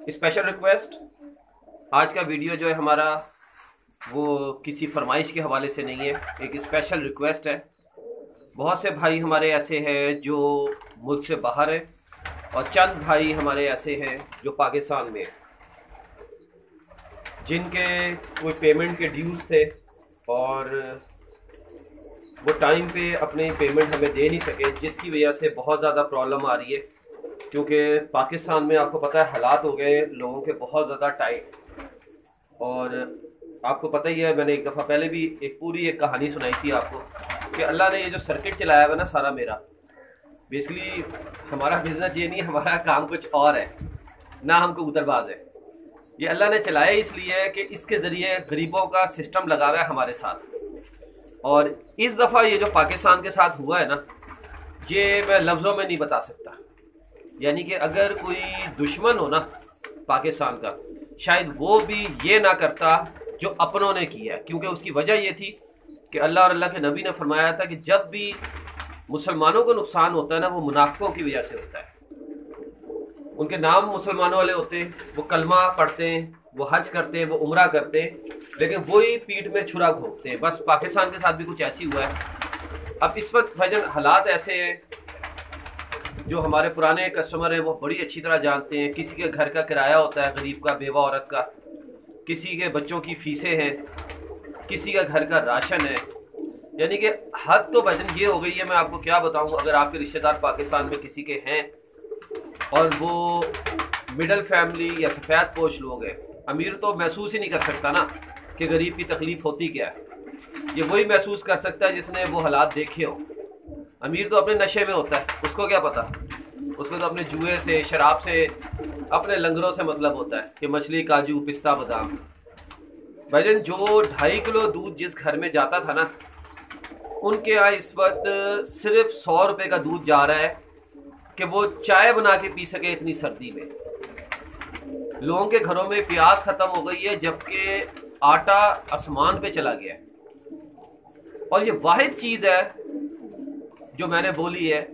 Special request, آج کا video جو ہے ہمارا وہ کسی فرمائش کے حوالے سے نہیں ہے، ایک اسپیشل ریکویسٹ ہے۔ بہت سے بھائی ہمارے ایسے ہیں جو ملک سے باہر ہیں، اور چند بھائی ہمارے ایسے ہیں جو پاکستان میں ہیں، جن کے کوئی پیمنٹ کے ڈیوز تھے اور وہ ٹائم پہ اپنی پیمنٹ ہمیں دے نہیں سکے، جس کی وجہ سے بہت زیادہ پرابلم آ رہی ہے۔ کیونکہ پاکستان میں آپ کو پتہ ہے حالات ہو گئے لوگوں کے بہت زیادہ ٹائٹ، اور آپ کو پتہ ہی ہے، میں نے ایک دفعہ پہلے بھی ایک پوری کہانی سنائی تھی آپ کو کہ اللہ نے یہ جو سرکٹ چلایا ہوا نا سارا میرا، بیسکلی ہمارا بزنس یہ نہیں، ہمارا کام کچھ اور ہے، نہ ہم کبوتر باز ہے۔ یہ اللہ نے چلایا اس لیے ہے کہ اس کے ذریعے غریبوں کا سسٹم لگا ہوا ہے ہمارے ساتھ، اور اس دفعہ یہ جو پاکستان کے ساتھ ہوا ہے نا، یہ میں لفظوں میں نہیں بتا سکتا۔ یعنی کہ اگر کوئی دشمن ہو نا پاکستان کا، شاید وہ بھی یہ نہ کرتا جو اپنوں نے کیا ہے، کیونکہ اس کی وجہ یہ تھی کہ اللہ اور اللہ کے نبی نے فرمایا تھا کہ جب بھی مسلمانوں کو نقصان ہوتا ہے نا، وہ منافقوں کی وجہ سے ہوتا ہے۔ ان کے نام مسلمانوں والے ہوتے ہیں، وہ کلمہ پڑھتے ہیں، وہ حج کرتے ہیں، وہ عمرہ کرتے ہیں، لیکن وہی پیٹھ میں چھرا گھونپتے ہیں۔ بس پاکستان کے ساتھ بھی کچھ ایسی ہوا ہے۔ اب اس وقت بھائی حالات ایسے ہیں، جو ہمارے پرانے کسٹمر ہیں وہ بڑی اچھی طرح جانتے ہیں، کسی کے گھر کا کرایہ ہوتا ہے غریب کا، بیوہ عورت کا، کسی کے بچوں کی فیسیں ہیں، کسی کا گھر کا راشن ہے۔ یعنی کہ حد تو بھجن یہ ہو گئی ہے، میں آپ کو کیا بتاؤں۔ اگر آپ کے رشتہ دار پاکستان میں کسی کے ہیں اور وہ مڈل فیملی یا سفید پوش لوگ ہیں، امیر تو محسوس ہی نہیں کر سکتا نا کہ غریب کی تکلیف ہوتی کیا ہے۔ یہ وہی محسوس کر سکتا ہے جس نے وہ حالات دیکھے ہوں۔ امیر تو اپنے نشے میں ہوتا ہے، اس کو کیا پتا، اس کو تو اپنے جوئے سے، شراب سے، اپنے لنگروں سے مطلب ہوتا ہے کہ مچھلی، کاجو، پستہ، بادام۔ بھائی جو 2.5 کلو دودھ جس گھر میں جاتا تھا نا، ان کے یہاں اس وقت صرف 100 روپے کا دودھ جا رہا ہے کہ وہ چائے بنا کے پی سکے اتنی سردی میں۔ لوگوں کے گھروں میں پیاز ختم ہو گئی ہے، جبکہ آٹا آسمان پہ چلا گیا ہے۔ اور یہ واحد چیز ہے جو میں نے بولی ہے،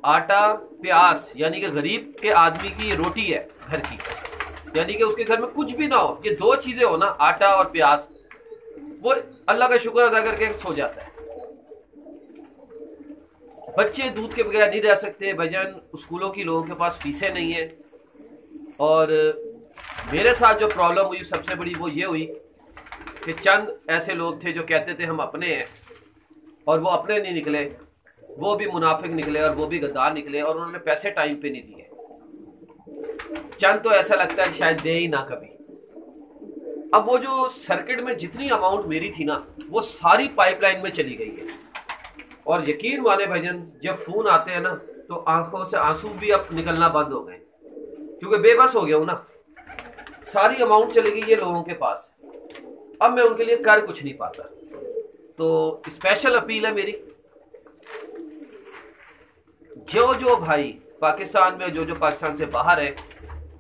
آٹا، پیاز، یعنی کہ غریب کے آدمی کی یہ روٹی ہے گھر کی۔ یعنی کہ اس کے گھر میں کچھ بھی نہ ہو، یہ 2 چیزیں ہو نا، آٹا اور پیاز، وہ اللہ کا شکر ادا کر کے سو جاتا ہے۔ بچے دودھ کے بغیر نہیں رہ سکتے بھجن، اسکولوں کی لوگوں کے پاس فیسیں نہیں ہیں۔ اور میرے ساتھ جو پرابلم ہوئی سب سے بڑی وہ یہ ہوئی کہ چند ایسے لوگ تھے جو کہتے تھے ہم اپنے ہیں، اور وہ اپنے نہیں نکلے، وہ بھی منافق نکلے اور وہ بھی غدار نکلے، اور انہوں نے پیسے ٹائم پہ نہیں دیے۔ چند تو ایسا لگتا ہے کہ شاید دے ہی نہ کبھی۔ اب وہ جو سرکٹ میں جتنی اماؤنٹ میری تھی نا، وہ ساری پائپ لائن میں چلی گئی ہے۔ اور یقین مانے بھجن، جب فون آتے ہیں نا تو آنکھوں سے آنسو بھی اب نکلنا بند ہو گئے، کیونکہ بے بس ہو گیا ہوں نا۔ ساری اماؤنٹ چلی گئی ہے لوگوں کے پاس، اب میں ان کے لیے کر کچھ نہیں پاتا۔ تو اسپیشل اپیل ہے میری، جو بھائی پاکستان میں، جو پاکستان سے باہر ہے،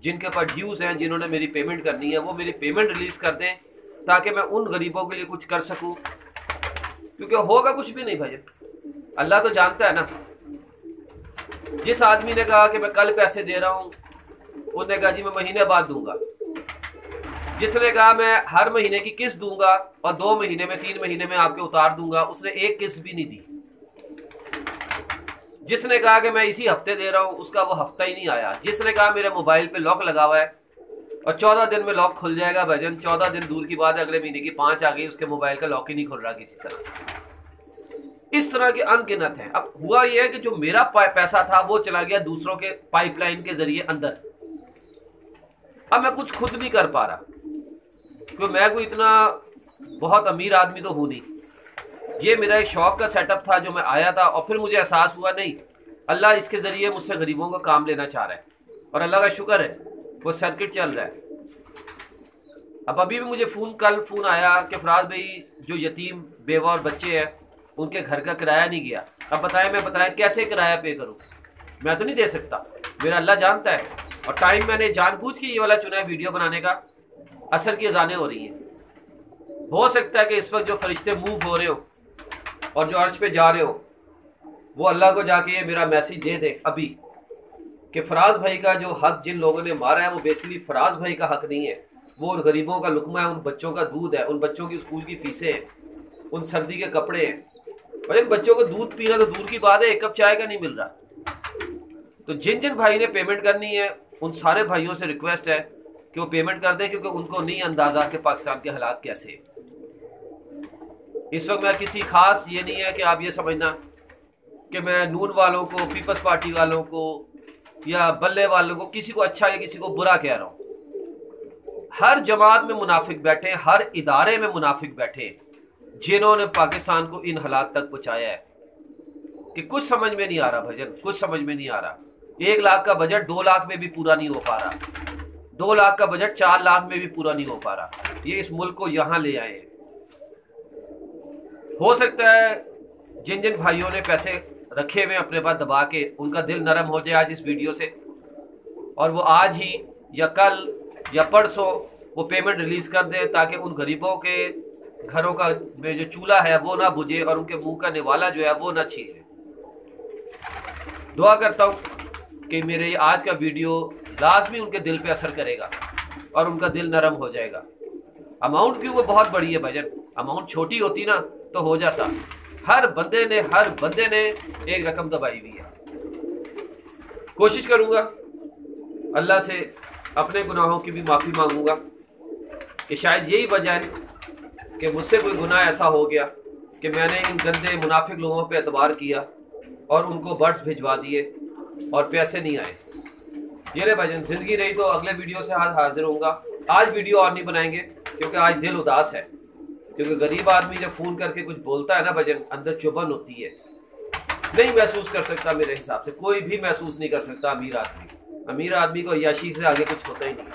جن کے پاس ڈیوز ہیں، جنہوں نے میری پیمنٹ کرنی ہے، وہ میری پیمنٹ ریلیز کر دیں تاکہ میں ان غریبوں کے لیے کچھ کر سکوں۔ کیونکہ ہوگا کچھ بھی نہیں بھائی، اللہ تو جانتا ہے نا۔ جس آدمی نے کہا کہ میں کل پیسے دے رہا ہوں، انہوں نے کہا جی میں مہینے بعد دوں گا۔ جس نے کہا میں ہر مہینے کی قسط دوں گا اور 2 مہینے میں، 3 مہینے میں آپ کے اتار دوں گا، اس نے ایک قسط بھی نہیں دی۔ جس نے کہا کہ میں اسی ہفتے دے رہا ہوں، اس کا وہ ہفتہ ہی نہیں آیا۔ جس نے کہا میرے موبائل پہ لاک لگا ہوا ہے اور 14 دن میں لاک کھل جائے گا بھجن، 14 دن دور کی بات ہے، اگلے مہینے کی 5 آ گئی، اس کے موبائل کا لاک ہی نہیں کھل رہا کسی طرح۔ اس طرح کے انگنت ہیں۔ اب ہوا یہ ہے کہ جو میرا پیسہ تھا وہ چلا گیا دوسروں کے پائپ لائن کے ذریعے اندر۔ اب میں کچھ خود نہیں کر پا رہا، کیونکہ میں کوئی اتنا بہت امیر آدمی تو ہوں نہیں۔ یہ میرا ایک شوق کا سیٹ اپ تھا جو میں آیا تھا، اور پھر مجھے احساس ہوا نہیں، اللہ اس کے ذریعے مجھ سے غریبوں کا کام لینا چاہ رہا ہے، اور اللہ کا شکر ہے وہ سرکٹ چل رہا ہے۔ اب ابھی بھی مجھے کل فون آیا کہ فراز بھائی جو یتیم بیوہ اور بچے ہیں ان کے گھر کا کرایہ نہیں گیا۔ اب بتائیں کیسے کرایہ پے کروں؟ میں تو نہیں دے سکتا، میرا اللہ جانتا ہے۔ اور ٹائم میں نے جان بوجھ کے یہ والا چنا ہے ویڈیو بنانے کا، عصر کی اذانیں ہو رہی ہیں۔ ہو سکتا ہے کہ اس وقت جو فرشتے موو ہو رہے ہو اور جو عرش پہ جا رہے ہو، وہ اللہ کو جا کے یہ میرا میسیج دے دے ابھی کہ فراز بھائی کا جو حق جن لوگوں نے مارا ہے وہ بیسکلی فراز بھائی کا حق نہیں ہے، وہ ان غریبوں کا لقمہ ہے، ان بچوں کا دودھ ہے، ان بچوں کی اسکول کی فیسیں ہیں، ان سردی کے کپڑے ہیں۔ اور ان بچوں کو دودھ پینا تو دور کی بات ہے، ایک کپ چائے کا نہیں مل رہا۔ تو جن جن بھائی نے پیمنٹ کرنی ہے ان سارے بھائیوں سے ریکویسٹ ہے کہ وہ پیمنٹ کر دیں، کیونکہ ان کو نہیں اندازہ کہ پاکستان کے حالات کیسے ہیں۔ اس وقت میں کسی خاص یہ نہیں ہے کہ آپ یہ سمجھنا کہ میں نون والوں کو، پیپلز پارٹی والوں کو یا بلے والوں کو، کسی کو اچھا یا کسی کو برا کہہ رہا ہوں۔ ہر جماعت میں منافق بیٹھے، ہر ادارے میں منافق بیٹھے جنہوں نے پاکستان کو ان حالات تک پہنچایا ہے کہ کچھ سمجھ میں نہیں آ رہا بھجن، کچھ سمجھ میں نہیں آ رہا۔ 1 لاکھ کا بجٹ 2 لاکھ میں بھی پورا نہیں ہو پا رہا، 2 لاکھ کا بجٹ 4 لاکھ میں بھی پورا نہیں ہو پا رہا۔ یہ اس ملک کو یہاں لے آئے ہیں۔ ہو سکتا ہے جن جن بھائیوں نے پیسے رکھے ہوئے اپنے پاس دبا کے، ان کا دل نرم ہو جائے آج اس ویڈیو سے، اور وہ آج ہی یا کل یا پرسوں وہ پیمنٹ ریلیز کر دیں، تاکہ ان غریبوں کے گھروں کا میں جو چولہا ہے وہ نہ بجھے اور ان کے منہ کا نوالا جو ہے وہ نہ چھینے۔ دعا کرتا ہوں کہ میرے آج کا ویڈیو لازمی ان کے دل پہ اثر کرے گا اور ان کا دل نرم ہو جائے گا۔ اماؤنٹ کیوں وہ بہت بڑی ہے بھجن، اماؤنٹ چھوٹی ہوتی نا تو ہو جاتا۔ ہر بندے نے ایک رقم دبائی ہوئی ہے۔ کوشش کروں گا اللہ سے اپنے گناہوں کی بھی معافی مانگوں گا کہ شاید یہی وجہ ہے کہ مجھ سے کوئی گناہ ایسا ہو گیا کہ میں نے ان گندے منافق لوگوں پہ اعتبار کیا اور ان کو برڈز بھجوا دیے اور پیسے نہیں آئے۔ یہ لے بھائی جان، زندگی رہی تو اگلے ویڈیو سے حاضر ہوں گا۔ آج ویڈیو اور نہیں بنائیں گے کیونکہ آج دل اداس ہے، کیونکہ غریب آدمی جب فون کر کے کچھ بولتا ہے نا بھجن، اندر چبھن ہوتی ہے۔ نہیں محسوس کر سکتا، میرے حساب سے کوئی بھی محسوس نہیں کر سکتا۔ امیر آدمی کو عیاشی سے آگے کچھ ہوتا ہی نہیں۔